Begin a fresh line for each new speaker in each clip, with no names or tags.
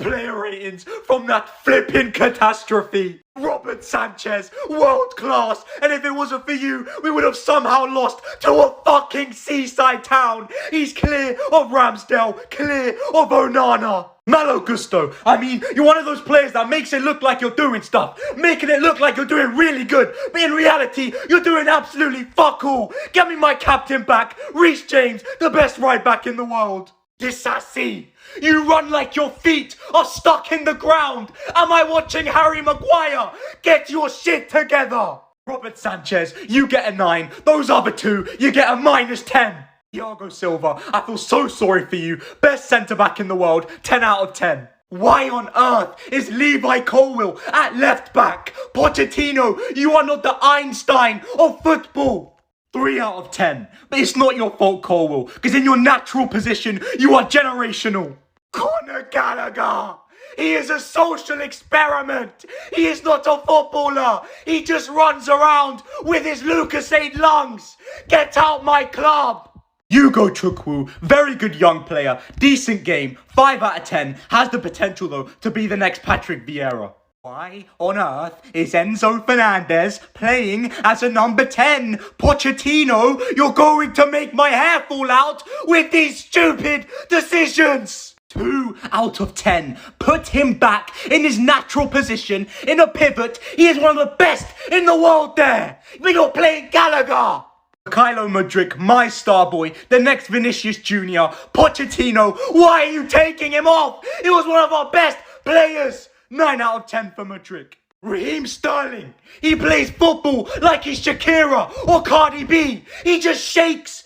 Player ratings from that flipping catastrophe. Robert Sanchez, world class, and if it wasn't for you, we would have somehow lost to a fucking seaside town. He's clear of Ramsdale, clear of Onana. Malo Gusto, I mean, you're one of those players that makes it look like you're doing stuff, making it look like you're doing really good, but in reality, you're doing absolutely fuck all. Get me my captain back, Reece James, the best right back in the world. Disassi, you run like your feet are stuck in the ground. Am I watching Harry Maguire? Get your shit together. Robert Sanchez, you get a 9. Those other two, you get a -10. Thiago Silva, I feel so sorry for you. Best centre-back in the world, 10 out of 10. Why on earth is Levi Colwill at left back? Pochettino, you are not the Einstein of football. 3 out of 10. But it's not your fault, Colwill, because in your natural position, you are generational. Conor Gallagher, he is a social experiment. He is not a footballer. He just runs around with his Lucasade lungs. Get out my club. Hugo Chukwu, very good young player, decent game, 5 out of 10, has the potential though to be the next Patrick Vieira. Why on earth is Enzo Fernandez playing as a number 10? Pochettino, you're going to make my hair fall out with these stupid decisions. 2 out of 10. Put him back in his natural position, in a pivot. He is one of the best in the world there. But you're playing Gallagher. Kylo Mudryk, my star boy, the next Vinicius Jr. Pochettino, why are you taking him off? He was one of our best players. 9 out of 10 for Mudryk. Raheem Sterling, he plays football like he's Shakira or Cardi B. He just shakes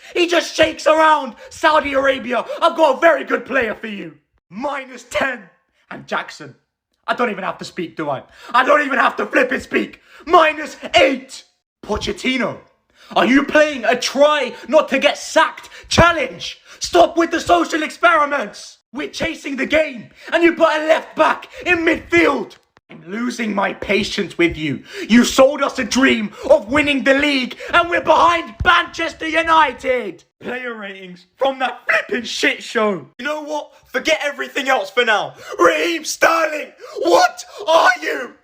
around. Saudi Arabia, I've got a very good player for you. -10. And Jackson, I don't even have to speak, do I? I don't even have to flip and speak. -8. Pochettino, are you playing a try not to get sacked challenge? Stop with the social experiments. We're chasing the game, and you put a left back in midfield. I'm losing my patience with you. You sold us a dream of winning the league, and we're behind Manchester United. Player ratings from that flipping shit show. You know what? Forget everything else for now. Raheem Sterling, what are you?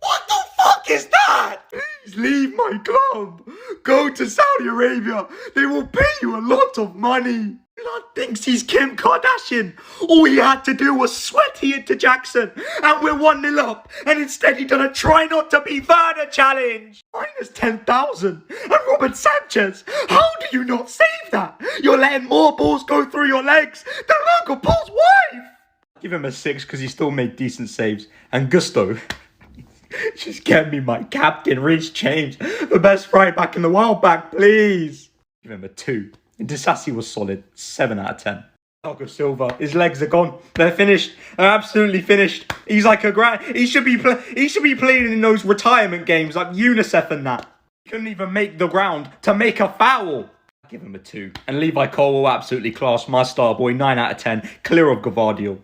What the fuck is that? Please leave my club. Go to Saudi Arabia. They will pay you a lot of money. Blood thinks he's Kim Kardashian. All he had to do was sweat it to Jackson. And we're 1-0 up. And instead he done a try not to be Werner challenge. -10,000. And Robert Sanchez, how do you not save that? You're letting more balls go through your legs than Logan Paul's wife. Give him a 6 because he still made decent saves. And Gusto, just get me my captain, Reece James, the best right back in the world back, please. Give him a 2. Disassi was solid, 7 out of 10. Thiago Silva, his legs are gone. They're finished. They're absolutely finished. He's like a he should be playing in those retirement games like UNICEF and that. He couldn't even make the ground to make a foul. Give him a 2. And Levi Colwill, absolutely class. My star boy, 9 out of 10. Clear of Gavardiol.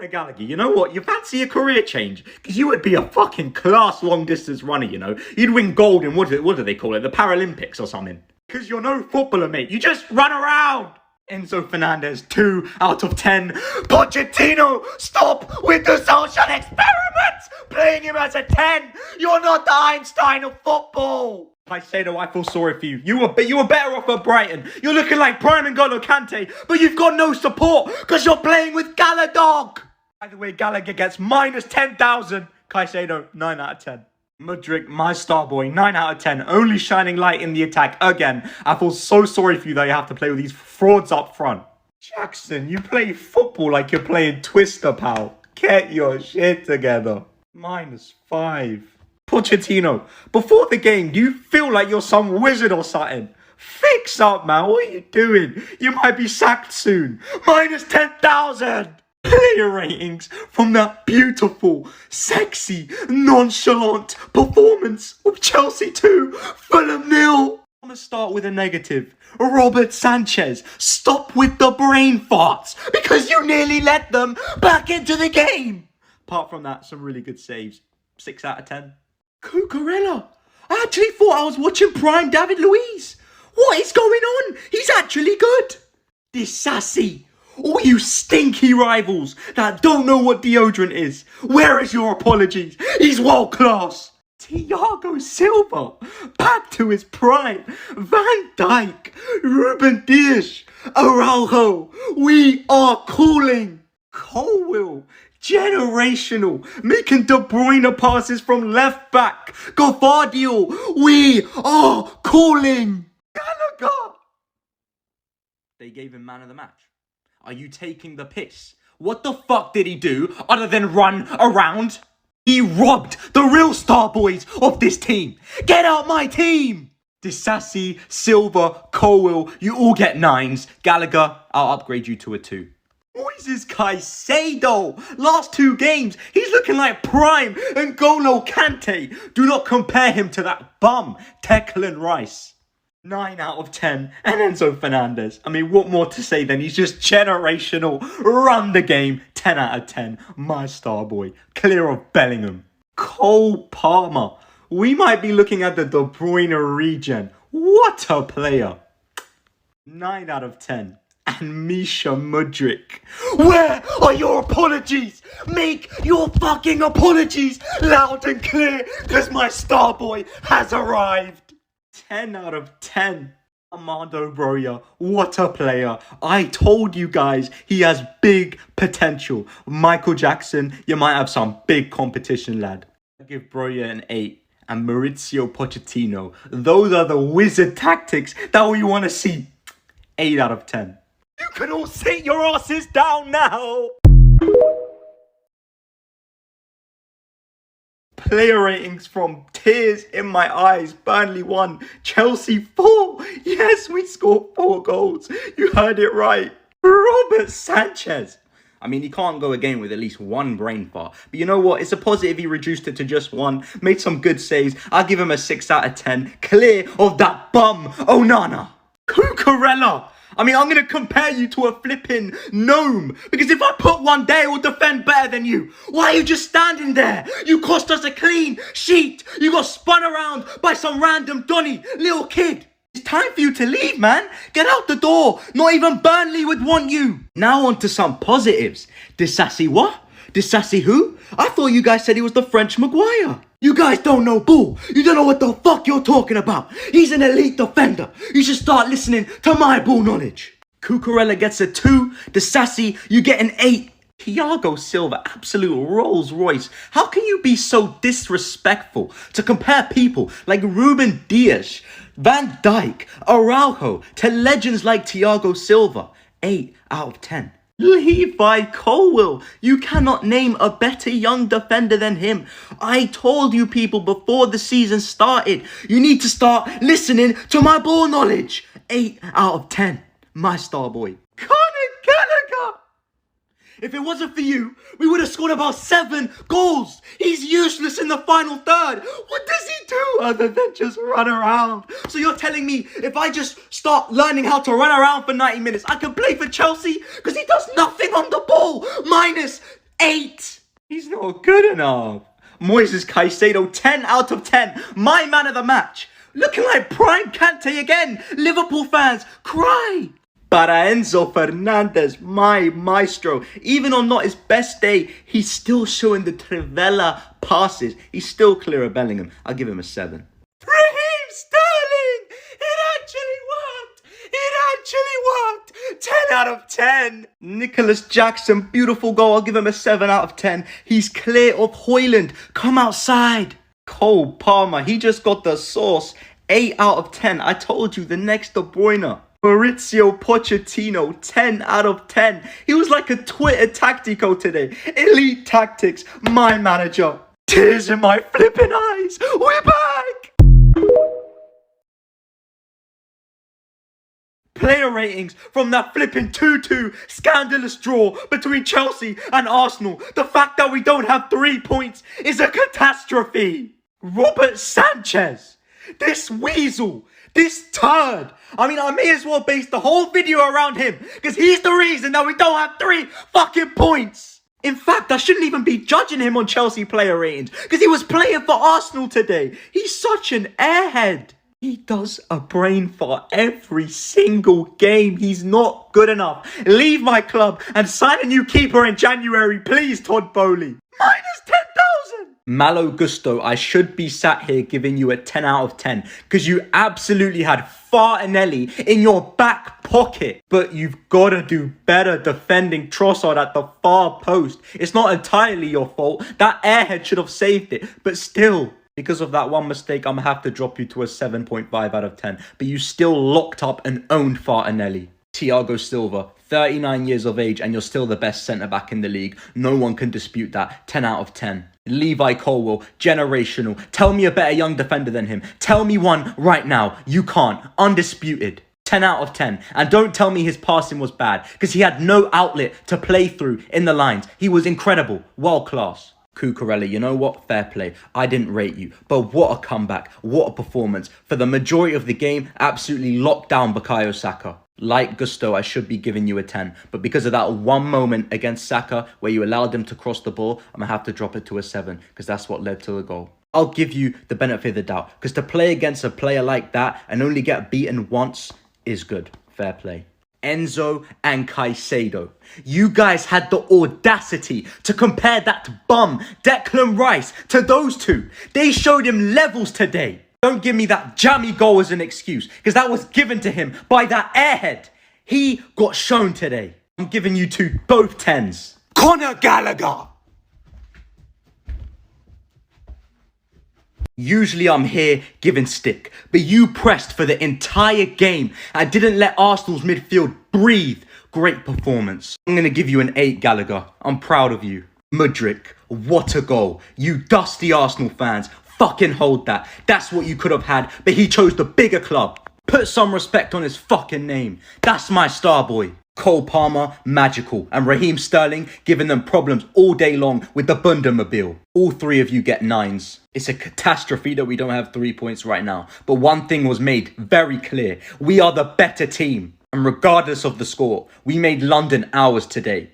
Gallagher, you know what? You fancy a career change? Because you would be a fucking class long distance runner, you know? You'd win gold in, what do they call it? The Paralympics or something. Because you're no footballer, mate. You just run around. Enzo Fernandez, 2 out of 10. Pochettino, stop with the social experiments. Playing him as a 10. You're not the Einstein of football. Caicedo, I feel sorry for you. You were better off at Brighton. You're looking like Prime N'Golo Kante, but you've got no support because you're playing with Galadog. By the way, Gallagher gets -10,000. Caicedo, 9 out of 10. Mudryk, my star boy, 9 out of 10. Only shining light in the attack again. I feel so sorry for you that you have to play with these frauds up front. Jackson, you play football like you're playing Twister, pal. Get your shit together. -5. Pochettino, before the game, do you feel like you're some wizard or something? Fix up, man. What are you doing? You might be sacked soon. -10,000. Player ratings from that beautiful, sexy, nonchalant performance of Chelsea 2, Fulham 0. I'm going to start with a negative. Robert Sanchez, stop with the brain farts because you nearly let them back into the game. Apart from that, some really good saves. 6 out of 10. Cucurella, I actually thought I was watching prime David Luiz. What is going on? He's actually good. Disassi, All you stinky rivals that don't know what deodorant is, where is your apologies? He's world class. Thiago Silva, back to his prime. Van Dijk, Ruben Dias, Araujo, we are calling. Colwill, generational, making De Bruyne passes from left back. Gavardio, we are calling. Gallagher. They gave him man of the match. Are you taking the piss? What the fuck did he do other than run around? He robbed the real star boys of this team. Get out my team! Disasi, Silva, Colwill, you all get 9s. Gallagher, I'll upgrade you to a 2. Moises Caicedo, last 2 games, he's looking like prime. And N'Golo Kante, do not compare him to that bum, Declan Rice. 9 out of 10. And Enzo Fernandez. I mean, what more to say than he's just generational. Run the game. 10 out of 10. My star boy. Clear of Bellingham. Cole Palmer. We might be looking at the De Bruyne regen. What a player. 9 out of 10. And Misha Mudryk. Where are your apologies? Make your fucking apologies loud and clear, because my star boy has arrived. 10 out of 10. Armando Broja, what a player. I told you guys he has big potential. Michael Jackson, you might have some big competition, lad. I give Broja an 8. And Maurizio Pochettino, those are the wizard tactics that we want to see. 8 out of 10. You can all sit your asses down now. Player ratings from tears in my eyes. Burnley 1, Chelsea 4. Yes, we scored 4 goals. You heard it right. Robert Sanchez. I mean, he can't go a game with at least 1 brain fart. But you know what? It's a positive he reduced it to just 1. Made some good saves. I'll give him a 6 out of 10. Clear of that bum, Onana. Cucurella. I mean, I'm going to compare you to a flipping gnome. Because if I put one there, it will defend better than you. Why are you just standing there? You cost us a clean sheet. You got spun around by some random Donny, little kid. It's time for you to leave, man. Get out the door. Not even Burnley would want you. Now on to some positives. Disasi what? Disasi who? I thought you guys said he was the French Maguire. You guys don't know ball. You don't know what the fuck you're talking about. He's an elite defender. You should start listening to my ball knowledge. Cucurella gets a 2. Disasi, you get an 8. Thiago Silva, absolute Rolls Royce. How can you be so disrespectful to compare people like Ruben Dias, Van Dijk, Araujo to legends like Thiago Silva? 8 out of 10. Levi Colwill, you cannot name a better young defender than him. I told you people before the season started, you need to start listening to my ball knowledge. 8 out of 10, my star boy. Conor Gallagher! If it wasn't for you, we would have scored about 7 goals. He's useless in the final third. What does he do other than just run around? So you're telling me if I just start learning how to run around for 90 minutes, I can play for Chelsea? Because he does nothing on the ball. -8. He's not good enough. Moises Caicedo, 10 out of 10. My man of the match. Looking like prime Kante again. Liverpool fans, cry. Para Enzo Fernandez, my maestro. Even on not his best day, he's still showing the Trivela passes. He's still clear of Bellingham. I'll give him a 7. Raheem Sterling! It actually worked! It actually worked! 10 out of 10. Nicholas Jackson, beautiful goal. I'll give him a 7 out of 10. He's clear of Højlund. Come outside. Cole Palmer, he just got the sauce. 8 out of 10. I told you, the next De Bruyne. Maurizio Pochettino, 10 out of 10. He was like a Twitter tactico today. Elite tactics, my manager. Tears in my flipping eyes. We're back. Player ratings from that flipping 2-2 scandalous draw between Chelsea and Arsenal. The fact that we don't have 3 points is a catastrophe. Robert Sanchez, this weasel, this turd. I mean, I may as well base the whole video around him, because he's the reason that we don't have 3 fucking points. In fact, I shouldn't even be judging him on Chelsea player ratings, because he was playing for Arsenal today. He's such an airhead. He does a brain fart every single game. He's not good enough. Leave my club and sign a new keeper in January, please, Todd Bowley. Minus 10,000. Malo Gusto, I should be sat here giving you a 10 out of 10 because you absolutely had Fartinelli in your back pocket. But you've got to do better defending Trossard at the far post. It's not entirely your fault. That airhead should have saved it, but still. Because of that one mistake, I'm going to have to drop you to a 7.5 out of 10. But you still locked up and owned Fartinelli. Thiago Silva, 39 years of age, and you're still the best centre-back in the league. No one can dispute that. 10 out of 10. Levi Colwill, generational. Tell me a better young defender than him. Tell me one right now. You can't. Undisputed. 10 out of 10. And don't tell me his passing was bad, because he had no outlet to play through in the lines. He was incredible. World class. Cucurella, you know what? Fair play. I didn't rate you. But what a comeback. What a performance. For the majority of the game, absolutely locked down Bukayo Saka. Like Gusto, I should be giving you a 10. But because of that one moment against Saka where you allowed him to cross the ball, I'm going to have to drop it to a 7 because that's what led to the goal. I'll give you the benefit of the doubt because to play against a player like that and only get beaten once is good. Fair play. Enzo and Caicedo. You guys had the audacity to compare that bum Declan Rice to those two. They showed him levels today. Don't give me that jammy goal as an excuse because that was given to him by that airhead. He got shown today. I'm giving you two both 10s. Conor Gallagher. Usually I'm here giving stick, but you pressed for the entire game and didn't let Arsenal's midfield breathe. Great performance. I'm going to give you an 8, Gallagher. I'm proud of you. Mudryk, what a goal. You dusty Arsenal fans, fucking hold that. That's what you could have had, but he chose the bigger club. Put some respect on his fucking name. That's my star boy. Cole Palmer, magical. And Raheem Sterling giving them problems all day long with the Bundermobile. All three of you get 9s. It's a catastrophe that we don't have 3 points right now. But one thing was made very clear. We are the better team. And regardless of the score, we made London ours today.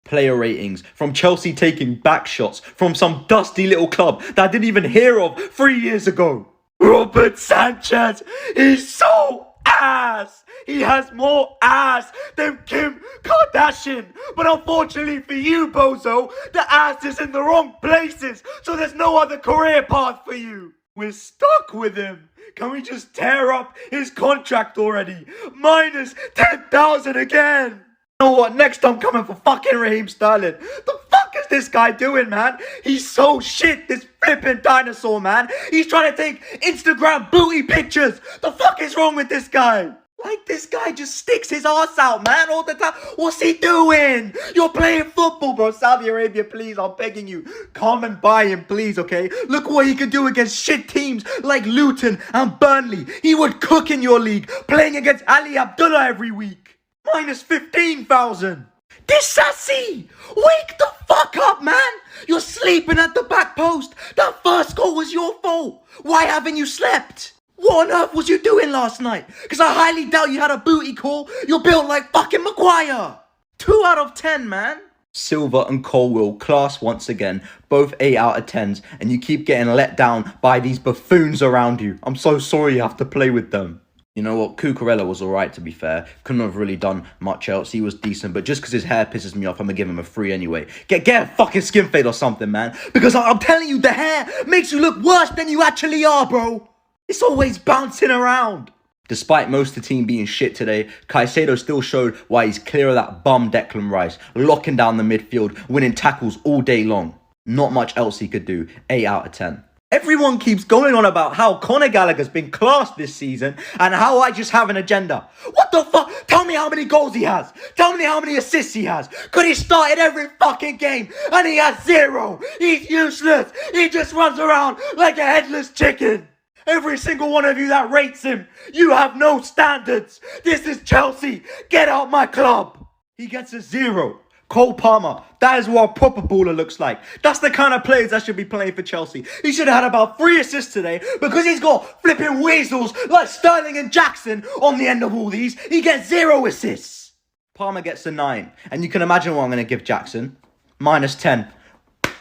Player ratings from Chelsea taking back shots from some dusty little club that I didn't even hear of 3 years ago. Robert Sanchez is so ass. He has more ass than Kim Kardashian. But unfortunately for you, bozo, the ass is in the wrong places. So there's no other career path for you. We're stuck with him. Can we just tear up his contract already? Minus 10,000 again. You know what? Next I'm coming for fucking Raheem Sterling. The fuck is this guy doing, man? He's so shit, this flipping dinosaur, man. He's trying to take Instagram booty pictures. The fuck is wrong with this guy? Like, this guy just sticks his ass out, man, all the time. What's he doing? You're playing football, bro. Saudi Arabia, please, I'm begging you. Come and buy him, please, okay? Look what he can do against shit teams like Luton and Burnley. He would cook in your league, playing against Ali Abdullah every week. Minus 15,000. Disassi! Wake the fuck up, man! You're sleeping at the back post. That first goal was your fault. Why haven't you slept? What on earth was you doing last night? Because I highly doubt you had a booty call. You're built like fucking Maguire. 2 out of 10, man. Silva and Colwill, class once again. Both 8 out of 10s. And you keep getting let down by these buffoons around you. I'm so sorry you have to play with them. You know what? Cucurella was alright, to be fair. Couldn't have really done much else. He was decent. But just because his hair pisses me off, I'm going to give him a 3 anyway. Get a fucking skin fade or something, man. Because I'm telling you, the hair makes you look worse than you actually are, bro. It's always bouncing around. Despite most of the team being shit today, Caicedo still showed why he's clear of that bum Declan Rice. Locking down the midfield, winning tackles all day long. Not much else he could do. 8 out of 10. Everyone keeps going on about how Conor Gallagher's been classed this season and how I just have an agenda. What the fuck? Tell me how many goals he has. Tell me how many assists he has. Could he started every fucking game and he has 0? He's useless. He just runs around like a headless chicken. Every single one of you that rates him, you have no standards. This is Chelsea. Get out my club. He gets a 0. Cole Palmer, that is what a proper baller looks like. That's the kind of players that should be playing for Chelsea. He should have had about 3 assists today because he's got flipping weasels like Sterling and Jackson on the end of all these. He gets 0 assists. Palmer gets a 9. And you can imagine what I'm going to give Jackson. Minus 10.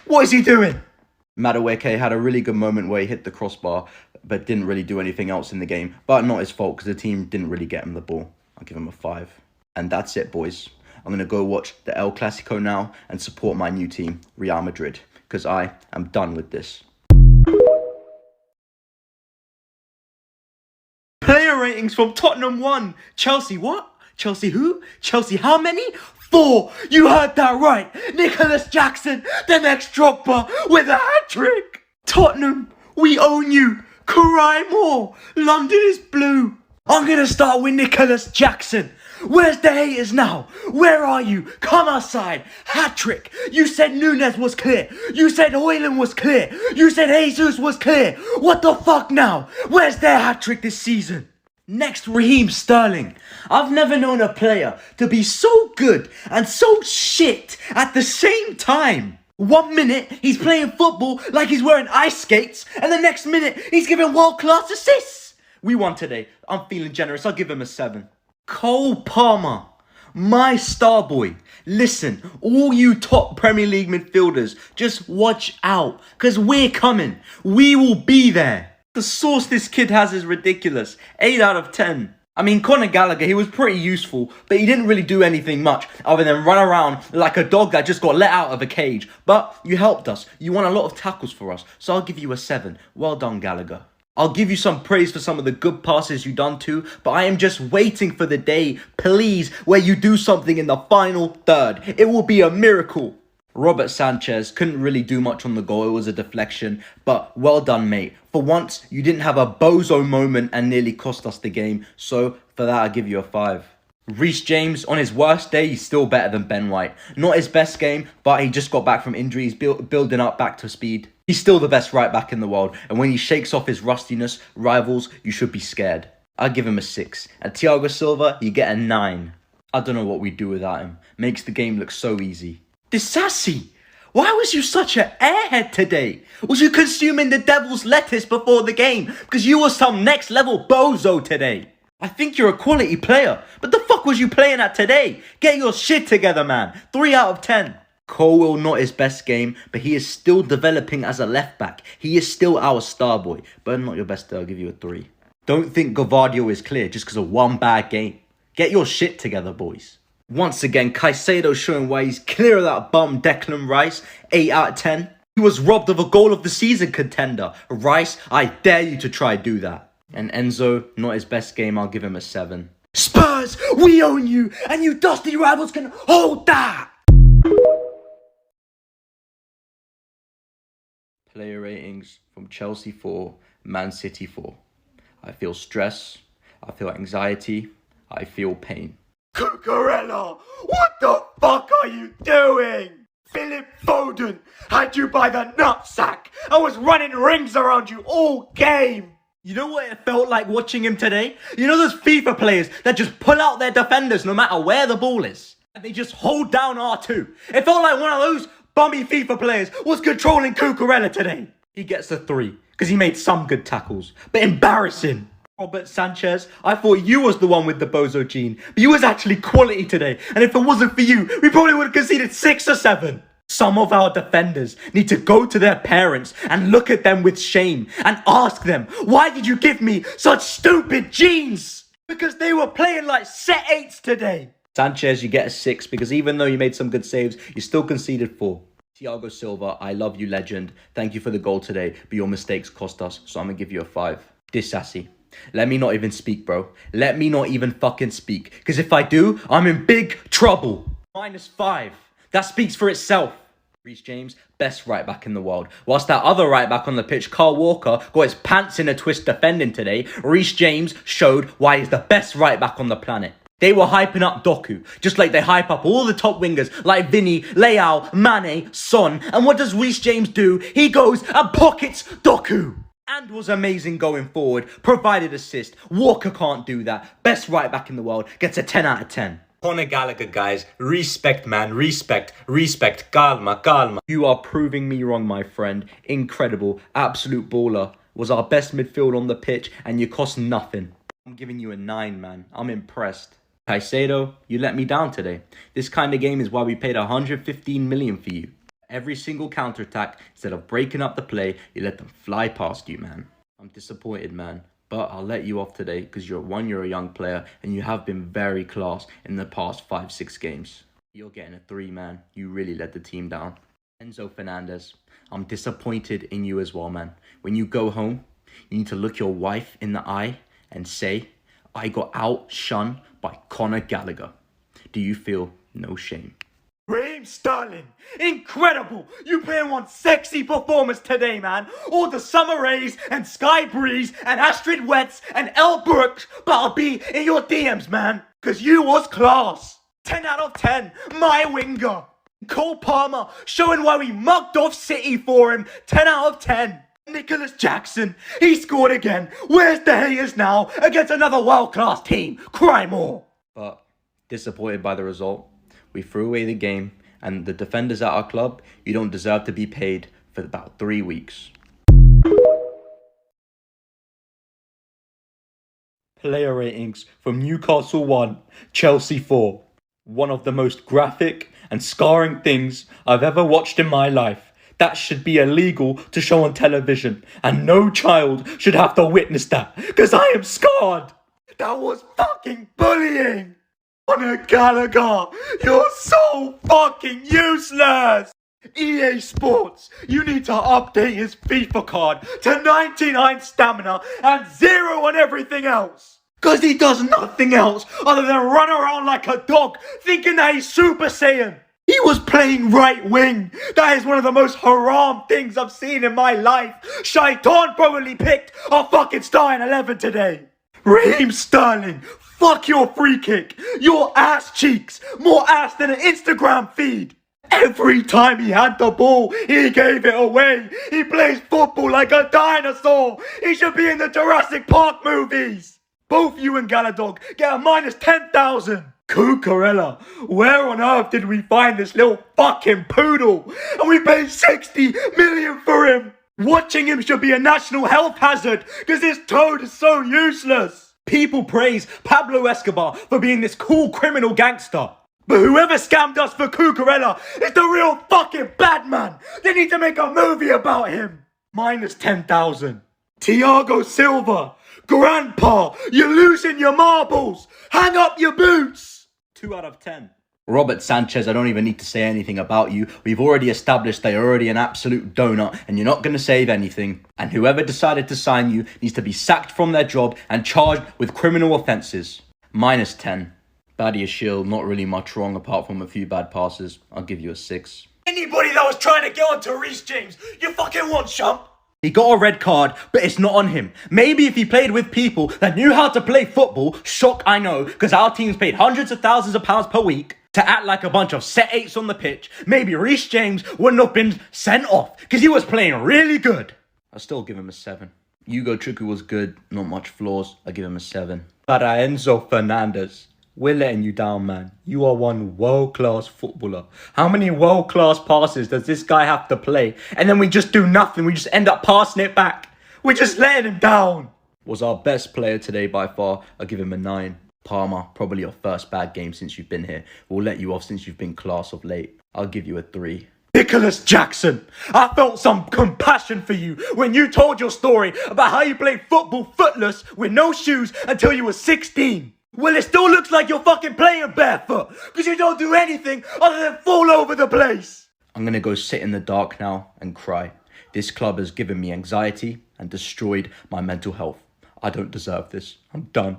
What is he doing?
Madueke had a really good moment where he hit the crossbar, but didn't really do anything else in the game. But not his fault, because the team didn't really get him the ball. I'll give him a 5. And that's it, boys. I'm going to go watch the El Clasico now and support my new team, Real Madrid, because I am done with this.
Player ratings from Tottenham 1. Chelsea what? Chelsea who? Chelsea how many? 4. You heard that right. Nicholas Jackson, the next Drogba with a hat-trick. Tottenham, we own you. Cry more. London is blue. I'm going to start with Nicholas Jackson. Where's the haters now? Where are you? Come outside. Hat-trick. You said Nunes was clear. You said Højlund was clear. You said Jesus was clear. What the fuck now? Where's their hat-trick this season? Next, Raheem Sterling. I've never known a player to be so good and so shit at the same time. 1 minute, he's playing football like he's wearing ice skates, and the next minute, he's giving world-class assists. We won today. I'm feeling generous. I'll give him a 7. Cole Palmer, my star boy. Listen, all you top Premier League midfielders, just watch out, because we're coming. We will be there. The sauce this kid has is ridiculous. 8 out of 10. I mean, Conor Gallagher, he was pretty useful, but he didn't really do anything much other than run around like a dog that just got let out of a cage. But you helped us. You won a lot of tackles for us, so I'll give you a 7. Well done, Gallagher. I'll give you some praise for some of the good passes you done too, but I am just waiting for the day, please, where you do something in the final third. It will be a miracle. Robert Sanchez couldn't really do much on the goal. It was a deflection, but well done, mate. For once, you didn't have a bozo moment and nearly cost us the game, so for that, I'll give you a 5. Reece James, on his worst day, he's still better than Ben White. Not his best game, but he just got back from injury. He's building up back to speed. He's still the best right back in the world, and when he shakes off his rustiness, rivals, you should be scared. I'll give him a 6. And Thiago Silva, you get a 9. I don't know what we'd do without him. Makes the game look so easy. Disassi, why was you such an airhead today? Was you consuming the devil's lettuce before the game? Because you were some next level bozo today. I think you're a quality player, but the fuck was you playing at today? Get your shit together, man. 3 out of 10. Colwill, not his best game, but he is still developing as a left back. He is still our star boy, but not your best day. I'll give you a 3. Don't think Gvardiol is clear just because of one bad game. Get your shit together, boys. Once again, Caicedo showing why he's clear of that bum Declan Rice. 8 out of 10. He was robbed of a goal of the season contender. Rice, I dare you to try do that. And Enzo, not his best game. I'll give him a 7. Spurs, we own you, and you dusty rivals can hold that. Player ratings from Chelsea 4, Man City 4. I feel stress. I feel anxiety. I feel pain. Cucurella, what the fuck are you doing? Philip Foden had you by the nutsack. I was running rings around you all game. You know what it felt like watching him today? You know those FIFA players that just pull out their defenders no matter where the ball is? And they just hold down R2. It felt like one of those bummy FIFA players was controlling Cucurella today. He gets a 3 because he made some good tackles, but embarrassing. Robert Sanchez, I thought you was the one with the bozo gene, but you was actually quality today, and if it wasn't for you, we probably would have conceded 6 or 7. Some of our defenders need to go to their parents and look at them with shame and ask them, why did you give me such stupid genes? Because they were playing like set 8s today.
Sanchez, you get a 6 because even though you made some good saves, you still conceded 4. Thiago Silva, I love you, legend. Thank you for the goal today, but your mistakes cost us, so I'm going to give you a 5. Disassi. Let me not even speak, bro. Let me not even fucking speak. Because if I do, I'm in big trouble. -5. That speaks for itself. Reece James, best right back in the world. Whilst that other right back on the pitch, Carl Walker, got his pants in a twist defending today, Reece James showed why he's the best right back on the planet. They were hyping up Doku, just like they hype up all the top wingers like Vinny, Leao, Mane, Son. And what does Reece James do? He goes and pockets Doku. And was amazing going forward, provided assist. Walker can't do that. Best right back in the world, gets a 10 out of 10.
Conor Gallagher, guys. Respect, man. Respect. Respect. Calma, calma.
You are proving me wrong, my friend. Incredible. Absolute baller. Was our best midfield on the pitch, and you cost nothing. I'm giving you a 9, man. I'm impressed. Caicedo, you let me down today. This kind of game is why we paid 115 million for you. Every single counter-attack, instead of breaking up the play, you let them fly past you, man. I'm disappointed, man. But I'll let you off today because you're a young player and you have been very class in the past 5-6 games. You're getting a 3, man. You really let the team down. Enzo Fernandez, I'm disappointed in you as well, man. When you go home, you need to look your wife in the eye and say, I got outshone by Conor Gallagher. Do you feel no shame?
Raheem Sterling, incredible! You put in one sexy performance today, man. All the Summer Rays and Sky Breeze and Astrid Wets and Elle Brooks, but I'll be in your DMs, man. Cause you was class. 10 out of 10, my winger. Cole Palmer, showing why we mugged off City for him. 10 out of 10. Nicholas Jackson, he scored again. Where's the haters now against another world-class team? Cry more.
But disappointed by the result. We threw away the game, and the defenders at our club, you don't deserve to be paid for about 3 weeks. Player ratings from Newcastle 1, Chelsea 4. One of the most graphic and scarring things I've ever watched in my life. That should be illegal to show on television, and no child should have to witness that, because I am scarred.
That was fucking bullying. Conor Gallagher, you're so fucking useless! EA Sports, you need to update his FIFA card to 99 stamina and 0 on everything else. Cause he does nothing else other than run around like a dog thinking that he's Super Saiyan. He was playing right wing. That is one of the most haram things I've seen in my life. Shaitan probably picked a fucking starting 11 today. Raheem Sterling, fuck your free kick. Your ass cheeks. More ass than an Instagram feed. Every time he had the ball, he gave it away. He plays football like a dinosaur. He should be in the Jurassic Park movies. Both you and Galadog get a minus 10,000. Cucurella, where on earth did we find this little fucking poodle? And we paid 60 million for him. Watching him should be a national health hazard because this toad is so useless. People praise Pablo Escobar for being this cool criminal gangster. But whoever scammed us for Cucurella is the real fucking bad man. They need to make a movie about him. Minus 10,000. Thiago Silva, Grandpa, you're losing your marbles. Hang up your boots.
2 out of 10. Robert Sanchez, I don't even need to say anything about you. We've already established that you're already an absolute donut and you're not going to save anything. And whoever decided to sign you needs to be sacked from their job and charged with criminal offences. Minus 10. Badia Shield, not really much wrong apart from a few bad passes. I'll give you a 6.
Anybody that was trying to get onto Reece James, you fucking want, chump.
He got a red card, but it's not on him. Maybe if he played with people that knew how to play football, shock I know, because our team's paid hundreds of thousands of pounds per week to act like a bunch of set 8s on the pitch, maybe Reece James wouldn't have been sent off, because he was playing really good. I'll still give him a 7. Hugo Chukwu was good, not much flaws. I give him a 7. But Enzo Fernandez, we're letting you down, man. You are one world-class footballer. How many world-class passes does this guy have to play? And then we just do nothing. We just end up passing it back.
We're just letting him down.
Was our best player today by far. I'll give him a 9. Palmer, probably your first bad game since you've been here. We'll let you off since you've been class of late. I'll give you a 3.
Nicholas Jackson, I felt some compassion for you when you told your story about how you played football footless with no shoes until you were 16. Well, it still looks like you're fucking playing barefoot because you don't do anything other than fall over the place.
I'm going to go sit in the dark now and cry. This club has given me anxiety and destroyed my mental health. I don't deserve this. I'm done.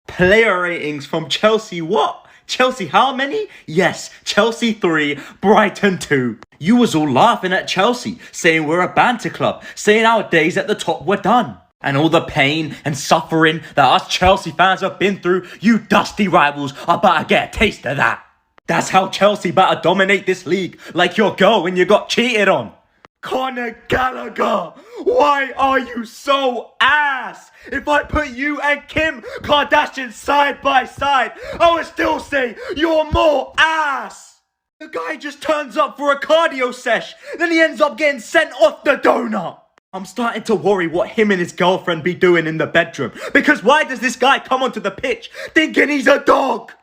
Player ratings from Chelsea what? Chelsea how many? Yes, Chelsea 3, Brighton 2. You was all laughing at Chelsea, saying we're a banter club, saying our days at the top were done. And all the pain and suffering that us Chelsea fans have been through, you dusty rivals are about to get a taste of that. That's how Chelsea about to dominate this league, like your girl when you got cheated on.
Conor Gallagher, why are you so ass? If I put you and Kim Kardashian side by side, I would still say you're more ass. The guy just turns up for a cardio sesh, then he ends up getting sent off the donut. I'm starting to worry what him and his girlfriend be doing in the bedroom. Because why does this guy come onto the pitch thinking he's a dog?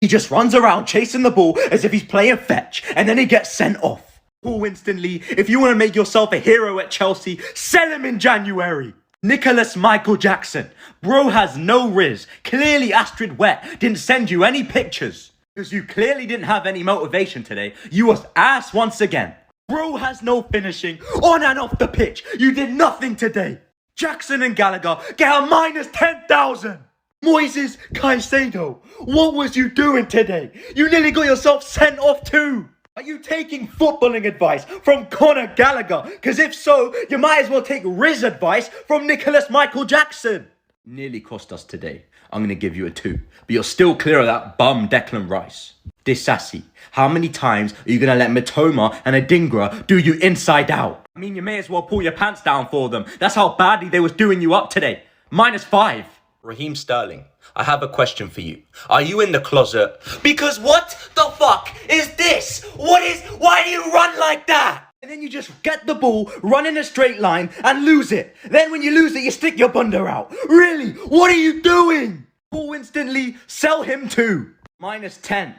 He just runs around chasing the ball as if he's playing fetch, and then he gets sent off. Paul Winston-Lee, if you want to make yourself a hero at Chelsea, sell him in January. Nicholas Michael Jackson. Bro has no riz. Clearly Astrid Wet didn't send you any pictures. Because you clearly didn't have any motivation today. You was ass once again. Bro has no finishing on and off the pitch. You did nothing today. Jackson and Gallagher get a minus 10,000. Moises Caicedo, what was you doing today? You nearly got yourself sent off too. Are you taking footballing advice from Conor Gallagher? Because if so, you might as well take Riz advice from Nicholas Michael Jackson. Nearly cost us today. I'm going to give you a 2. But you're still clear of that bum Declan Rice. Disassi, how many times are you going to let Matoma and Adingra do you inside out? I mean, you may as well pull your pants down for them. That's how badly they was doing you up today. Minus 5. Raheem Sterling, I have a question for you. Are you in the closet? Because what the fuck is this? Why do you run like that? And then you just get the ball, run in a straight line and lose it. Then when you lose it, you stick your bunda out. Really? What are you doing? Paul Winston-Lee, sell him too. Minus 10.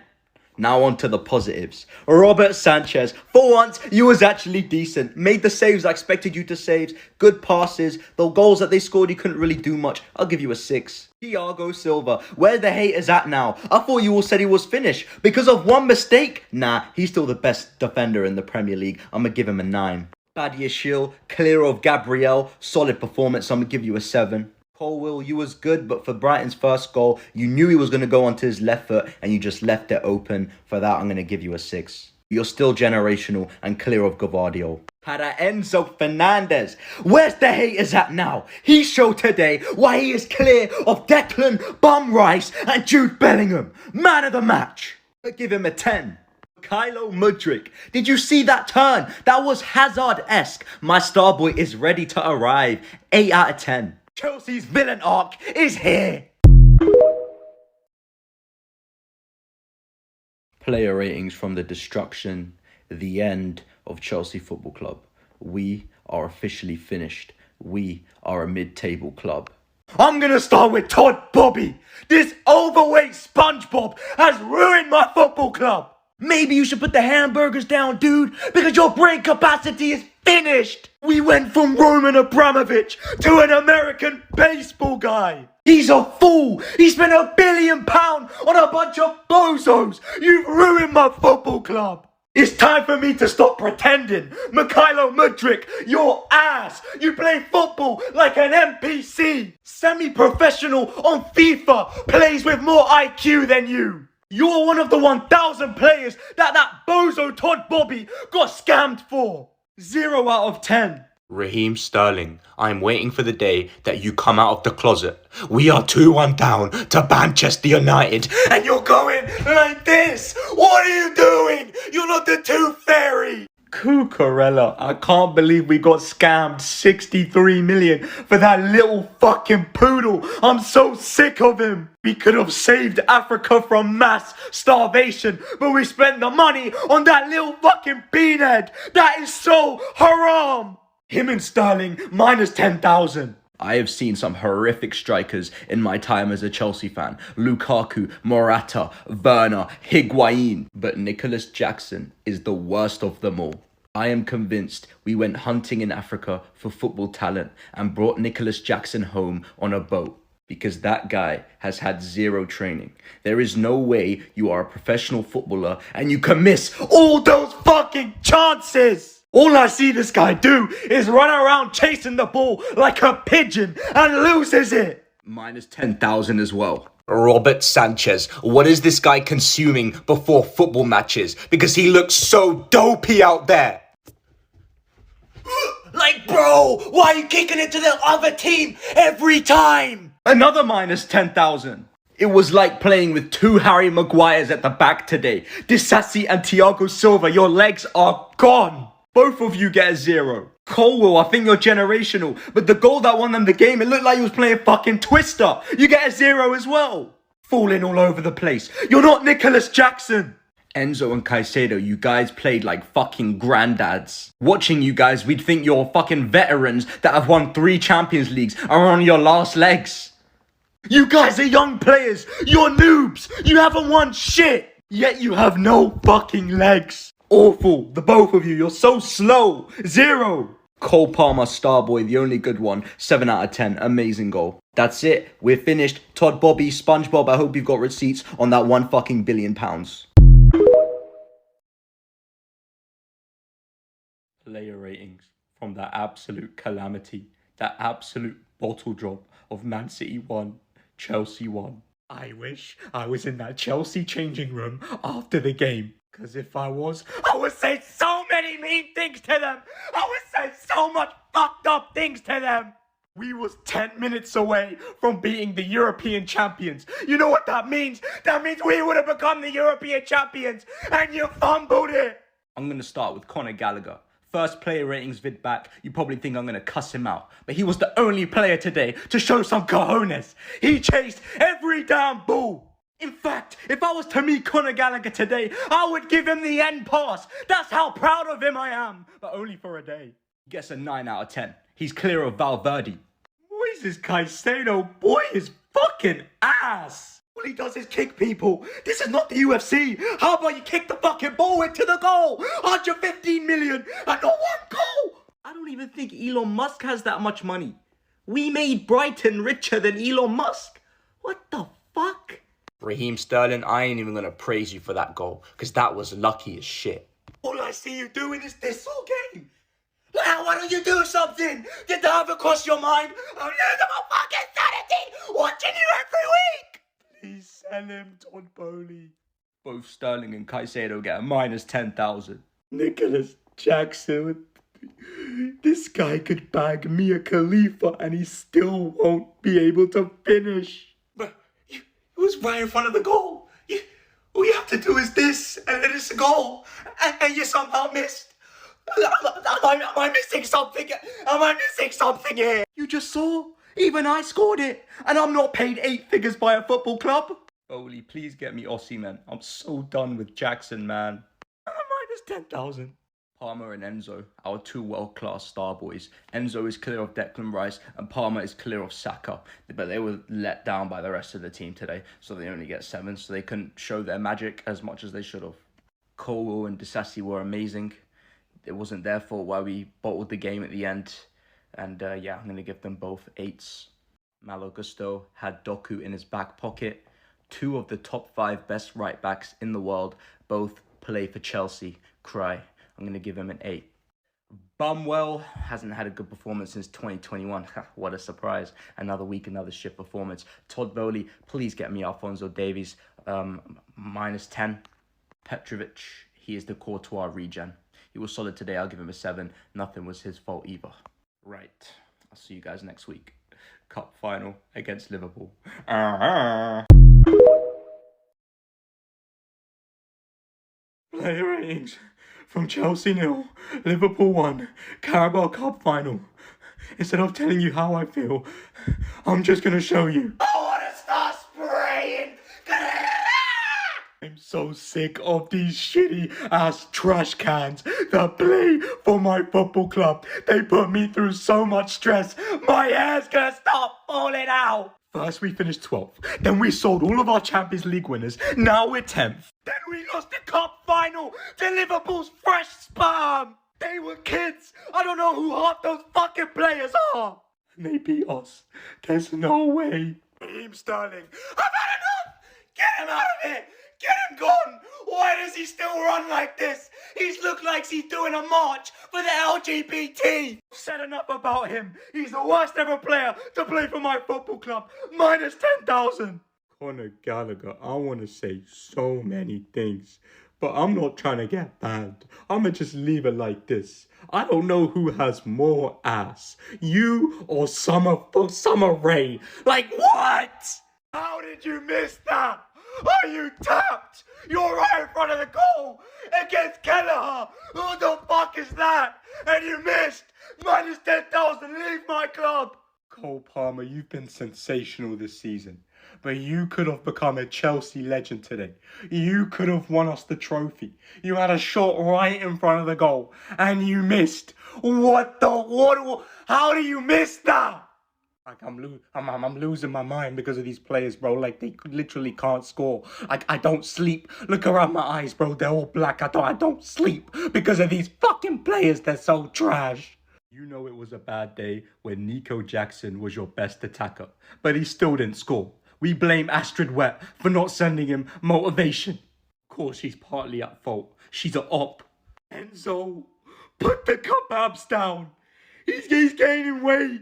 Now on to the positives. Robert Sanchez, for once, you was actually decent. Made the saves I expected you to save. Good passes. The goals that they scored, you couldn't really do much. I'll give you a 6. Thiago Silva, where the haters at now? I thought you all said he was finished. Because of one mistake? Nah, he's still the best defender in the Premier League. I'm going to give him a 9. Badiashile, clear of Gabriel. Solid performance. I'm going to give you a 7. Colwill, you was good, but for Brighton's first goal, you knew he was going to go onto his left foot and you just left it open. For that, I'm going to give you a 6. You're still generational and clear of Gavardio. Para Enzo Fernandez, where's the haters at now? He showed today why he is clear of Declan, Bum Rice and Jude Bellingham. Man of the match. I give him a 10. Kylo Mudryk, did you see that turn? That was Hazard-esque. My star boy is ready to arrive. 8 out of 10. Chelsea's villain arc is here. Player ratings from the destruction, the end of Chelsea Football Club. We are officially finished. We are a mid-table club. I'm going to start with Todd Bobby. This overweight SpongeBob has ruined my football club. Maybe you should put the hamburgers down, dude, because your brain capacity is finished. We went from Roman Abramovich to an American baseball guy. He's a fool. He spent £1 billion on a bunch of bozos. You've ruined my football club. It's time for me to stop pretending. Mikhailo Mudryk, your ass. You play football like an NPC. Semi-professional on FIFA plays with more IQ than you. You're one of the 1,000 players that bozo Todd Bobby got scammed for. 0 out of 10. Raheem Sterling, I'm waiting for the day that you come out of the closet. We are 2-1 down to Manchester United and you're going like this. What are you doing? You're not the Tooth Fairy. Cucurella, I can't believe we got scammed 63 million for that little fucking poodle. I'm so sick of him. We could have saved Africa from mass starvation, but we spent the money on that little fucking beanhead. That is so haram. Him and Sterling, minus 10,000. I have seen some horrific strikers in my time as a Chelsea fan. Lukaku, Morata, Werner, Higuain. But Nicholas Jackson is the worst of them all. I am convinced we went hunting in Africa for football talent and brought Nicholas Jackson home on a boat. Because that guy has had 0 training. There is no way you are a professional footballer and you can miss all those fucking chances. All I see this guy do is run around chasing the ball like a pigeon and loses it. Minus 10,000 as well. Robert Sanchez, what is this guy consuming before football matches? Because he looks so dopey out there. Like, bro, why are you kicking it to the other team every time? Another minus 10,000. It was like playing with 2 Harry Maguires at the back today. Disassi and Thiago Silva, your legs are gone. Both of you get a 0. Colwill, I think you're generational. But the goal that won them the game, it looked like he was playing fucking Twister. You get a 0 as well. Falling all over the place. You're not Nicholas Jackson. Enzo and Caicedo, you guys played like fucking granddads. Watching you guys, we'd think you're fucking veterans that have won 3 Champions Leagues and are on your last legs.
You guys are young players. You're noobs. You haven't won shit. Yet you have no fucking legs. Awful. The both of you. You're so slow. 0.
Cole Palmer, Starboy, the only good one. 7 out of 10. Amazing goal. That's it. We're finished. Todd Bobby, SpongeBob, I hope you've got receipts on that £1 fucking billion. Player ratings from that absolute calamity. That absolute bottle drop of Man City 1, Chelsea 1.
I wish I was in that Chelsea changing room after the game. Because if I was, I would say so many mean things to them. I would say so much fucked up things to them. We was 10 minutes away from beating the European champions. You know what that means? That means we would have become the European champions. And you fumbled it.
I'm going to start with Conor Gallagher. First player ratings vid back, you probably think I'm going to cuss him out. But he was the only player today to show some cojones. He chased every damn ball. In fact, if I was to meet Conor Gallagher today, I would give him the end pass. That's how proud of him I am. But only for a day. He gets a 9 out of 10. He's clear of Valverde.
Moises Caicedo, boy, is fucking ass. All he does is kick people. This is not the UFC. How about you kick the fucking ball into the goal? 115 million and not one goal.
I don't even think Elon Musk has that much money. We made Brighton richer than Elon Musk. What the fuck? Raheem Sterling, I ain't even gonna praise you for that goal, because that was lucky as shit.
All I see you doing is this all game. Now, why don't you do something? Did that ever cross your mind? I'm losing my fucking sanity watching you every week. Please sell him, Todd Bowley.
Both Sterling and Caicedo get a minus 10,000.
Nicholas Jackson. This guy could bag Mia Khalifa and he still won't be able to finish. But he was right in front of the goal. All you have to do is this, and then it's a goal. And you somehow missed. Am I missing something? Am I missing something here? You just saw. Even I scored it. And I'm not paid 8 figures by a football club.
Bowley, please get me Aussie, man. I'm so done with Jackson, man.
Minus 10,000.
Palmer and Enzo, our 2 world-class star boys. Enzo is clear of Declan Rice and Palmer is clear of Saka. But they were let down by the rest of the team today, so they only get 7, so they couldn't show their magic as much as they should have. Cole and Disasi were amazing. It wasn't their fault why we bottled the game at the end. And yeah, I'm going to give them both 8s. Malo Gusto had Doku in his back pocket. 2 of the top 5 best right-backs in the world both play for Chelsea. Cry. I'm going to give him an 8. Bumwell hasn't had a good performance since 2021. What a surprise. Another week, another shit performance. Todd Bowley, please get me Alphonso Davies. Minus 10. Petrovic, he is the Courtois regen. He was solid today. I'll give him a 7. Nothing was his fault either. Right. I'll see you guys next week. Cup final against Liverpool.
Player ratings from Chelsea 0, Liverpool 1, Carabao Cup final. Instead of telling you how I feel, I'm just gonna show you. I wanna start spraying. I'm so sick of these shitty ass trash cans that play for my football club. They put me through so much stress. My hair's gonna start falling out. First we finished 12th, then we sold all of our Champions League winners, now we're 10th. Then we lost the cup final to Liverpool's fresh sperm. They were kids. I don't know who half those fucking players are. And they beat us. There's no way. Raheem Sterling, I've had enough. Get him out of here. Get him gone! Why does he still run like this? He's looked like he's doing a march for the LGBT! I've said enough about him. He's the worst ever player to play for my football club. Minus 10,000. Conor Gallagher, I want to say so many things, but I'm not trying to get banned. I'm going to just leave it like this. I don't know who has more ass, you or Summer Rae. Like what? How did you miss that? Are you tapped? You're right in front of the goal against Kelleher. Who the fuck is that? And you missed. Minus 10,000. Leave my club. Cole Palmer, you've been sensational this season. But you could have become a Chelsea legend today. You could have won us the trophy. You had a shot right in front of the goal. And you missed. How do you miss that? Like I'm losing my mind because of these players, bro. Like they literally can't score. I don't sleep. Look around my eyes, bro. They're all black. I don't sleep because of these fucking players. They're so trash. You know it was a bad day when Nico Jackson was your best attacker, but he still didn't score. We blame Astrid Wet for not sending him motivation. Of course, she's partly at fault. She's a op. Enzo, put the kebabs down. He's gaining weight.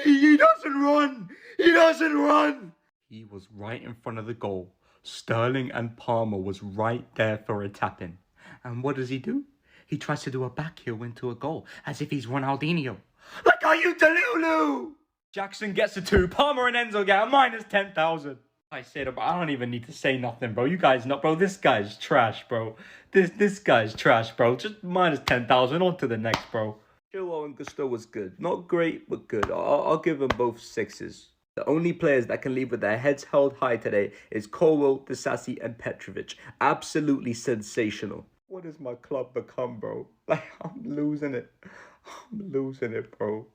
He doesn't run. He doesn't run. He was right in front of the goal. Sterling and Palmer was right there for a tap-in. And what does he do? He tries to do a back heel into a goal, as if he's Ronaldinho. Like, are you Delulu? Jackson gets a 2. Palmer and Enzo get a minus 10,000. I said, I don't even need to say nothing, bro. You guys know, bro. This guy's trash, bro. This guy's trash, bro. Just minus 10,000. On to the next, bro. Chilwell and Gusto was good. Not great, but good. I'll give them both 6s. The only players that can leave with their heads held high today is Colwell, Disasi, and Petrovic. Absolutely sensational. What has my club become, bro? Like, I'm losing it. I'm losing it, bro.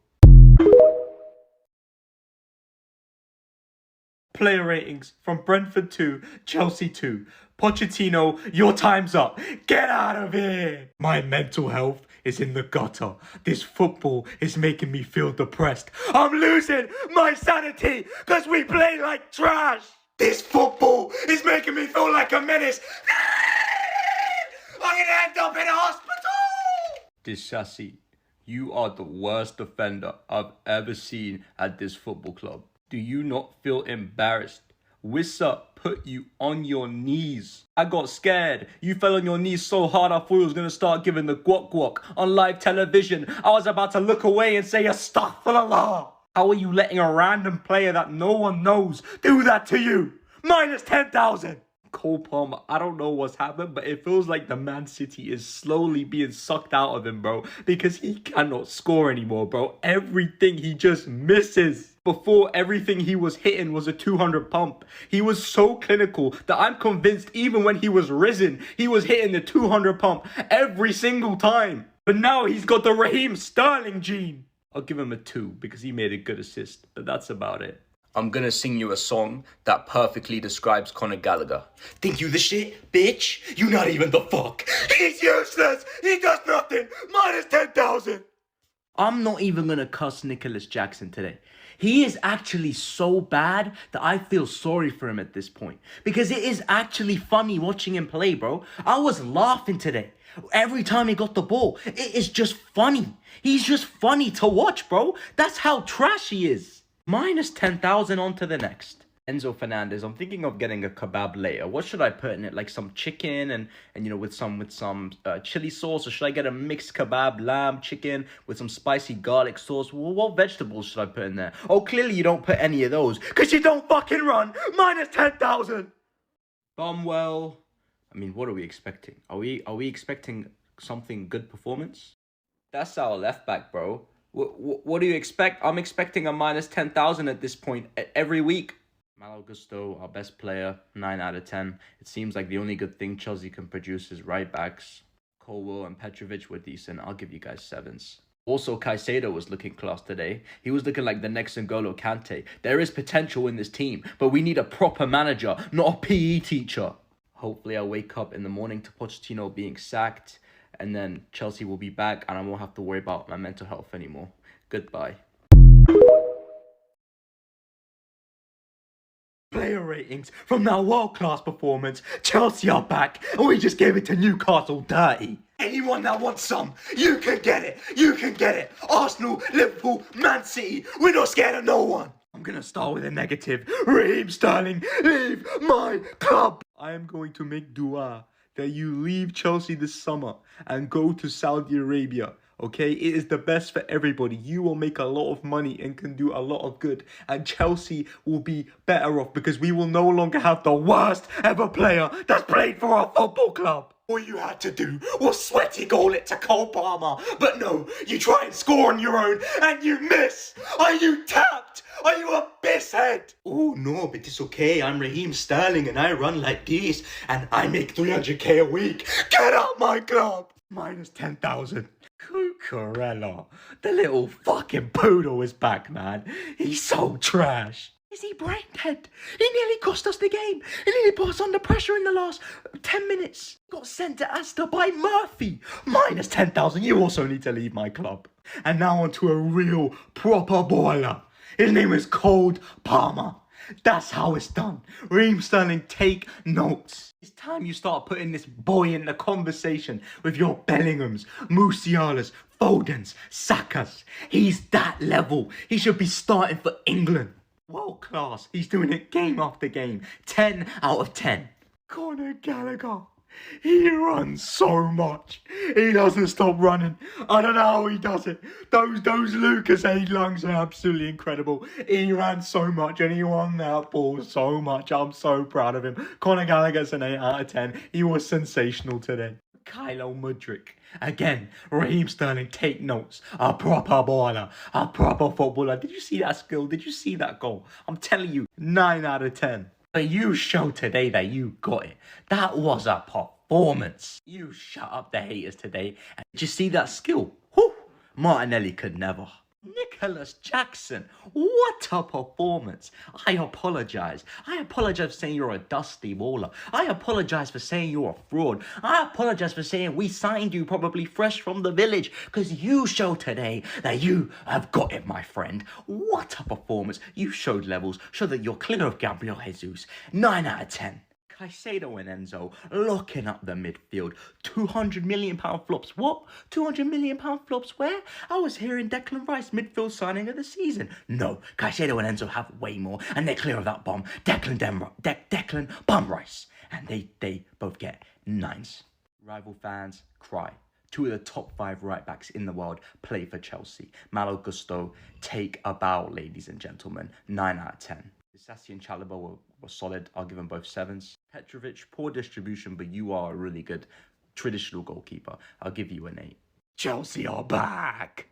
Player ratings from Brentford 2, Chelsea 2. Pochettino, your time's up. Get out of here. My mental health is in the gutter. This football is making me feel depressed. I'm losing my sanity because we play like trash. This football is making me feel like a menace. I'm gonna end up in a hospital. Disasi, you are the worst defender I've ever seen at this football club. Do you not feel embarrassed? Wissa put you on your knees. I got scared. You fell on your knees so hard I thought you was going to start giving the guac on live television. I was about to look away and say astaghfirullah. How are you letting a random player that no one knows do that to you? Minus 10,000. Cole Palmer, I don't know what's happened, but it feels like the Man City is slowly being sucked out of him, bro. Because he cannot score anymore, bro. Everything he just misses. Before, everything he was hitting was a 200 pump. He was so clinical that I'm convinced even when he was risen, he was hitting the 200 pump every single time. But now he's got the Raheem Sterling gene. I'll give him a 2 because he made a good assist, but that's about it. I'm gonna sing you a song that perfectly describes Conor Gallagher. Think you the shit, bitch? You not even the fuck. He's useless. He does nothing. Minus 10,000. I'm not even gonna cuss Nicholas Jackson today. He is actually so bad that I feel sorry for him at this point. Because it is actually funny watching him play, bro. I was laughing today. Every time he got the ball, it is just funny. He's just funny to watch, bro. That's how trash he is. Minus 10,000 on to the next. Enzo Fernandez, I'm thinking of getting a kebab later. What should I put in it? Like some chicken and you know, with some chili sauce? Or should I get a mixed kebab, lamb, chicken with some spicy garlic sauce? Well, what vegetables should I put in there? Oh, clearly you don't put any of those because you don't fucking run. Minus 10,000. Bumwell. I mean, what are we expecting? Are we expecting something good performance? That's our left back, bro. What do you expect? I'm expecting a minus 10,000 at this point every week. Malo Gusto, our best player, 9 out of 10. It seems like the only good thing Chelsea can produce is right backs. Colwell and Petrovic were decent. I'll give you guys 7s. Also, Caicedo was looking class today. He was looking like the next N'Golo Kante. There is potential in this team, but we need a proper manager, not a PE teacher. Hopefully I'll wake up in the morning to Pochettino being sacked. And then Chelsea will be back and I won't have to worry about my mental health anymore. Goodbye. Player ratings from that world-class performance. Chelsea are back and we just gave it to Newcastle dirty. Anyone that wants some, you can get it. You can get it. Arsenal, Liverpool, Man City. We're not scared of no one. I'm going to start with a negative. Raheem Sterling, leave my club. I am going to make dua that you leave Chelsea this summer and go to Saudi Arabia, okay? It is the best for everybody. You will make a lot of money and can do a lot of good. And Chelsea will be better off because we will no longer have the worst ever player that's played for our football club. All you had to do was sweaty goal it to Cole Palmer. But no, you try and score on your own and you miss. Are you tapped? Are you a pisshead? Oh no, but it's okay. I'm Raheem Sterling and I run like this and I make 300k a week. Get out my club. Minus 10,000. Cucurella, the little fucking poodle is back, man. He's so trash. Is he brain dead? He nearly cost us the game. He nearly put us under pressure in the last 10 minutes. Got sent to Astor by Murphy. Minus 10,000. You also need to leave my club. And now on to a real proper baller. His name is Cold Palmer. That's how it's done. Raheem Sterling, take notes. It's time you start putting this boy in the conversation with your Bellinghams, Musialas, Fodens, Sakas. He's that level. He should be starting for England. World class. He's doing it game after game. 10 out of 10. Conor Gallagher. He runs so much. He doesn't stop running. I don't know how he does it. Those Lucas Aid lungs are absolutely incredible. He ran so much and he won that ball so much. I'm so proud of him. Conor Gallagher's an 8 out of 10. He was sensational today. Kylo Mudryk. Again, Raheem Sterling, take notes. A proper baller. A proper footballer. Did you see that skill? Did you see that goal? I'm telling you, 9 out of 10. But you showed today that you got it. That was a performance. You shut up the haters today. And did you see that skill? Whew. Martinelli could never. Nicholas Jackson, what a performance. I apologize. I apologize for saying you're a dusty baller. I apologize for saying you're a fraud. I apologize for saying we signed you probably fresh from the village, because you showed today that you have got it, my friend. What a performance. You showed levels, showed that you're clear of Gabriel Jesus. 9 out of 10. Caicedo and Enzo locking up the midfield. £200 million flops. What? £200 million flops where? I was hearing Declan Rice midfield signing of the season. No, Caicedo and Enzo have way more, and they're clear of that bomb. Declan Bum Rice. And they both get 9s. Rival fans cry. 2 of the top 5 right backs in the world play for Chelsea. Malo Gusto, take a bow, ladies and gentlemen. 9 out of 10. Sassi and Chalobah were solid. I'll give them both 7s. Petrovic, poor distribution, but you are a really good traditional goalkeeper. I'll give you an 8. Chelsea are back.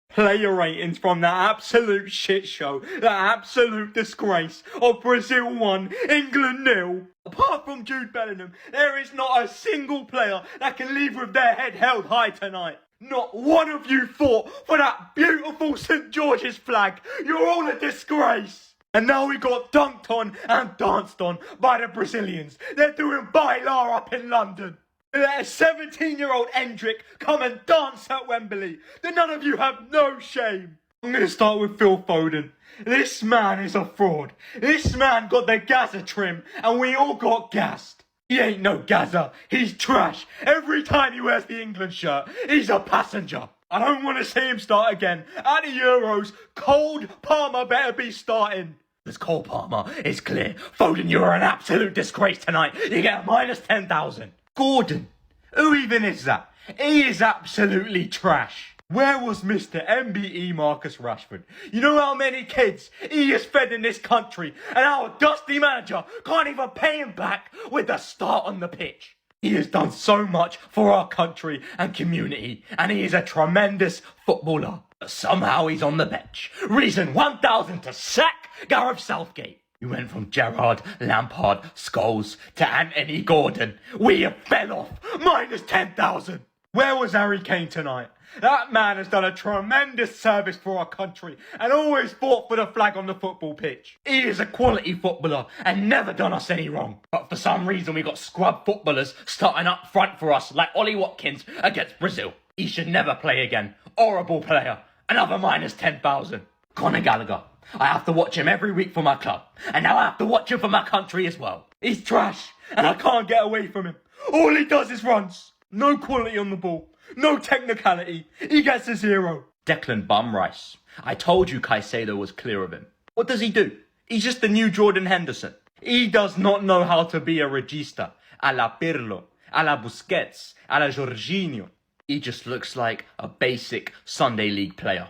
Player ratings from that absolute shit show, that absolute disgrace of Brazil 1, England 0. Apart from Jude Bellingham, there is not a single player that can leave with their head held high tonight. Not one of you fought for that beautiful St. George's flag. You're all a disgrace. And now we got dunked on and danced on by the Brazilians. They're doing bailar up in London. They let a 17-year-old Endrick come and dance at Wembley. Then none of you have no shame. I'm going to start with Phil Foden. This man is a fraud. This man got the Gaza trim and we all got gassed. He ain't no Gaza. He's trash. Every time he wears the England shirt, he's a passenger. I don't want to see him start again. At the Euros, Cold Palmer better be starting. Because Cole Palmer is clear. Foden, you're an absolute disgrace tonight. You get a minus 10,000. Gordon, who even is that? He is absolutely trash. Where was Mr. MBE Marcus Rashford? You know how many kids he has fed in this country, and our dusty manager can't even pay him back with the start on the pitch. He has done so much for our country and community, and he is a tremendous footballer. But somehow he's on the bench. Reason 1,000 to sack Gareth Southgate. We went from Gerrard, Lampard, Scholes to Anthony Gordon. We fell off. Minus 10,000. Where was Harry Kane tonight? That man has done a tremendous service for our country and always fought for the flag on the football pitch. He is a quality footballer and never done us any wrong. But for some reason we got scrub footballers starting up front for us like Ollie Watkins against Brazil. He should never play again. Horrible player. Another minus 10,000. Conor Gallagher. I have to watch him every week for my club. And now I have to watch him for my country as well. He's trash and I can't get away from him. All he does is runs. No quality on the ball. No technicality. He gets a 0. Declan Bum Rice. I told you Caicedo was clear of him. What does he do? He's just the new Jordan Henderson. He does not know how to be a regista. A la Pirlo. A la Busquets. A la Jorginho. He just looks like a basic Sunday League player.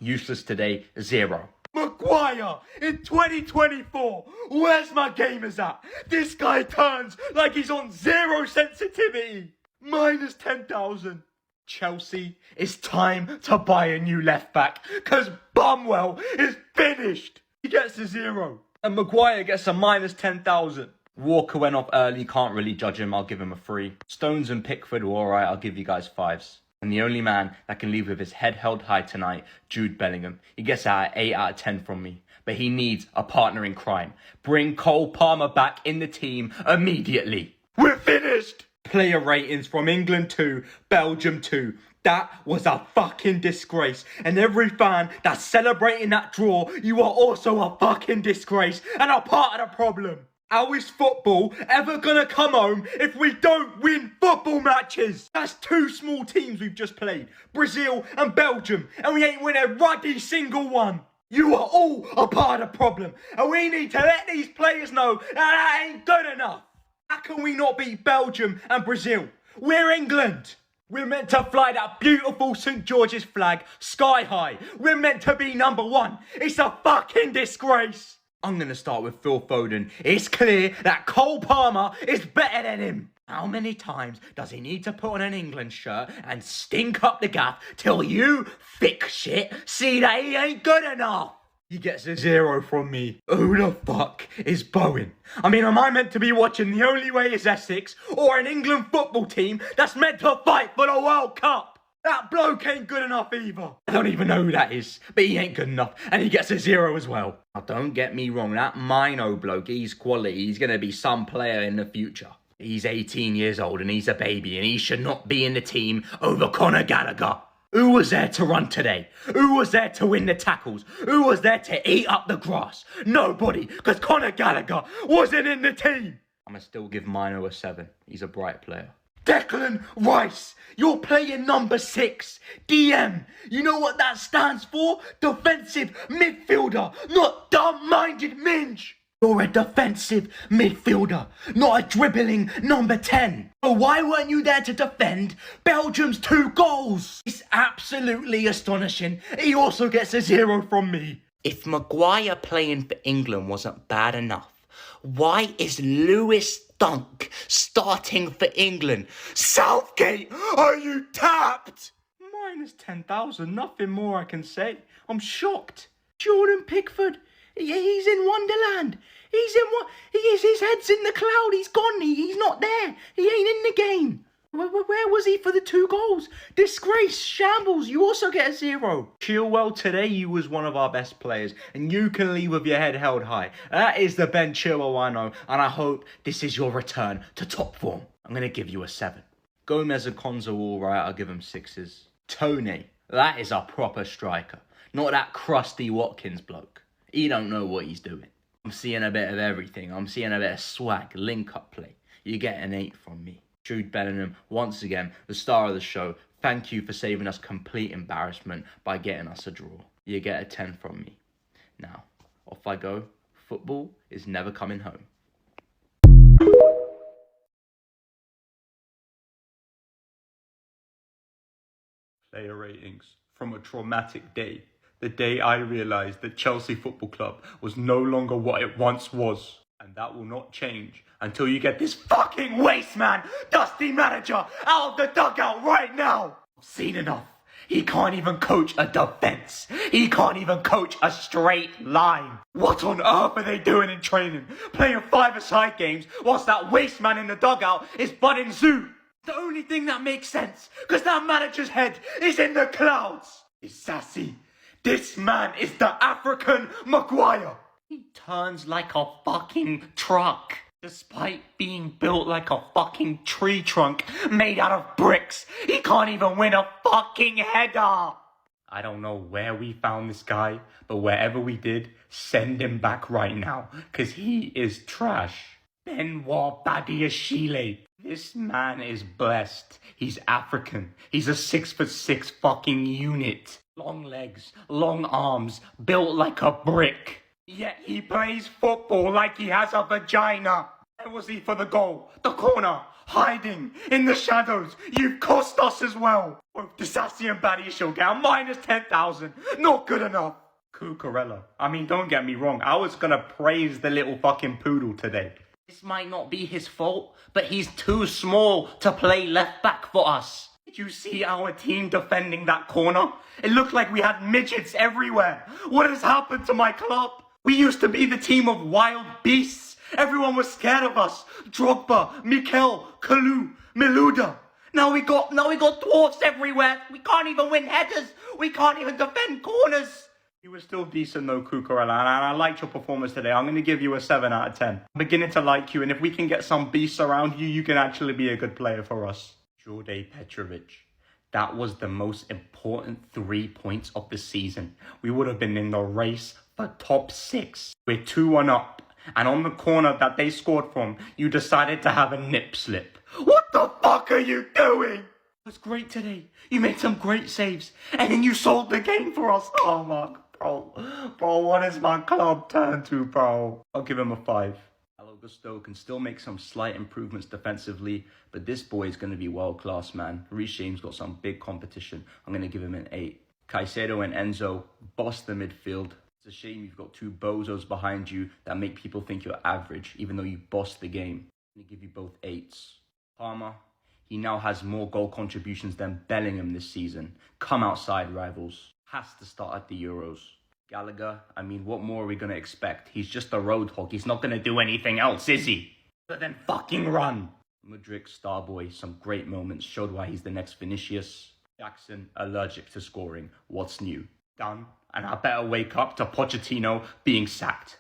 Useless today, 0. Maguire in 2024. Where's my gamers at? This guy turns like he's on 0 sensitivity. Minus 10,000. Chelsea, it's time to buy a new left back because Bumwell is finished. He gets a 0 and Maguire gets a minus 10,000.
Walker went off early, can't really judge him, I'll give him a 3. Stones and Pickford were alright, I'll give you guys 5s. And the only man that can leave with his head held high tonight, Jude Bellingham. He gets out 8 out of 10 from me. But he needs a partner in crime. Bring Cole Palmer back in the team immediately.
We're finished!
Player ratings from England 2, Belgium 2. That was a fucking disgrace. And every fan that's celebrating that draw, you are also a fucking disgrace and a part of the problem. How is football ever gonna come home if we don't win football matches? That's 2 small teams we've just played, Brazil and Belgium, and we ain't win a ruddy single one. You are all a part of the problem, and we need to let these players know that ain't good enough. How can we not beat Belgium and Brazil? We're England. We're meant to fly that beautiful St. George's flag sky high. We're meant to be number 1. It's a fucking disgrace. I'm going to start with Phil Foden. It's clear that Cole Palmer is better than him. How many times does he need to put on an England shirt and stink up the gaff till you, thick shit, see that he ain't good enough? He gets a 0 from me. Who the fuck is Bowen? I mean, am I meant to be watching The Only Way is Essex or an England football team that's meant to fight for the World Cup? That bloke ain't good enough either. I don't even know who that is, but he ain't good enough, and he gets a 0 as well. Now, don't get me wrong, that Mino bloke, he's quality. He's going to be some player in the future. He's 18 years old, and he's a baby, and he should not be in the team over Conor Gallagher. Who was there to run today? Who was there to win the tackles? Who was there to eat up the grass? Nobody, because Conor Gallagher wasn't in the team. I'm going to still give Mino a 7. He's a bright player. Declan Rice, you're playing number 6, DM. You know what that stands for? Defensive midfielder, not dumb-minded minge. You're a defensive midfielder, not a dribbling number 10. So why weren't you there to defend Belgium's 2 goals? It's absolutely astonishing. He also gets a 0 from me. If Maguire playing for England wasn't bad enough, why is Lewis Dunk starting for England?
Southgate, are you tapped?
Minus 10,000, nothing more I can say. I'm shocked. Jordan Pickford, he's in Wonderland. His head's in the cloud. He's gone. He's not there. He ain't in the game. Where was he for the 2 goals? Disgrace, shambles. You also get a 0. Chilwell, today you was one of our best players, and you can leave with your head held high. That is the Ben Chilwell I know, and I hope this is your return to top form. I'm going to give you a 7. Gomez and Konza all right, I'll give him 6s. Tony, that is a proper striker. Not that crusty Watkins bloke. He don't know what he's doing. I'm seeing a bit of everything. I'm seeing a bit of swag, link-up play. You get an 8 from me. Jude Bellingham, once again, the star of the show. Thank you for saving us complete embarrassment by getting us a draw. You get a 10 from me. Now, off I go. Football is never coming home.
Player ratings from a traumatic day. The day I realised that Chelsea Football Club was no longer what it once was. And that will not change until you get this fucking waste man, dusty manager, out of the dugout right now. I've seen enough. He can't even coach a defence. He can't even coach a straight line. What on earth are they doing in training? Playing 5-a-side games whilst that waste man in the dugout is budding zoo. The only thing that makes sense, because that manager's head is in the clouds, is sassy. This man is the African Maguire. He turns like a fucking truck. Despite being built like a fucking tree trunk made out of bricks, he can't even win a fucking header. I don't know where we found this guy, but wherever we did, send him back right now, because he is trash. Benoit Badiashile. This man is blessed. He's African. He's a 6'6" fucking unit. Long legs, long arms, built like a brick. Yet he plays football like he has a vagina. Where was he for the goal? The corner. Hiding in the shadows. You've cost us as well. Both Disassi and Badiashile get a minus 10,000. Not good enough. Cucurella. I mean, don't get me wrong. I was gonna praise the little fucking poodle today. This might not be his fault, but he's too small to play left back for us. Did you see our team defending that corner? It looked like we had midgets everywhere. What has happened to my club? We used to be the team of wild beasts, Everyone was scared of us. Drogba, Mikel, Kalou, Miluda. Now we got dwarfs everywhere. We can't even win headers. We can't even defend corners. You were still decent though, Cucurella, and I liked your performance today. I'm going to give you a 7 out of 10. I'm beginning to like you, and if we can get some beasts around you, you can actually be a good player for us. Jorge Petrovic. That was the most important 3 points of the season. We would have been in the race for top 6. We're 2-1 up. And on the corner that they scored from, you decided to have a nip slip. What the fuck are you doing? It was great today. You made some great saves. And then you sold the game for us. Oh my, bro, what is my club turned to, bro? I'll give him a 5. Augusto can still make some slight improvements defensively, but this boy is going to be world class, man. Reece James got some big competition. I'm going to give him an 8. Caicedo and Enzo boss the midfield. It's a shame you've got 2 bozos behind you that make people think you're average, even though you bossed the game. I'm going to give you both 8s. Palmer, he now has more goal contributions than Bellingham this season. Come outside, rivals. Has to start at the Euros. Gallagher, I mean, what more are we going to expect? He's just a roadhog. He's not going to do anything else, is he? But then fucking run. Mudryk, Starboy, some great moments. Showed why he's the next Vinicius. Jackson, allergic to scoring. What's new? Done. And I better wake up to Pochettino being sacked.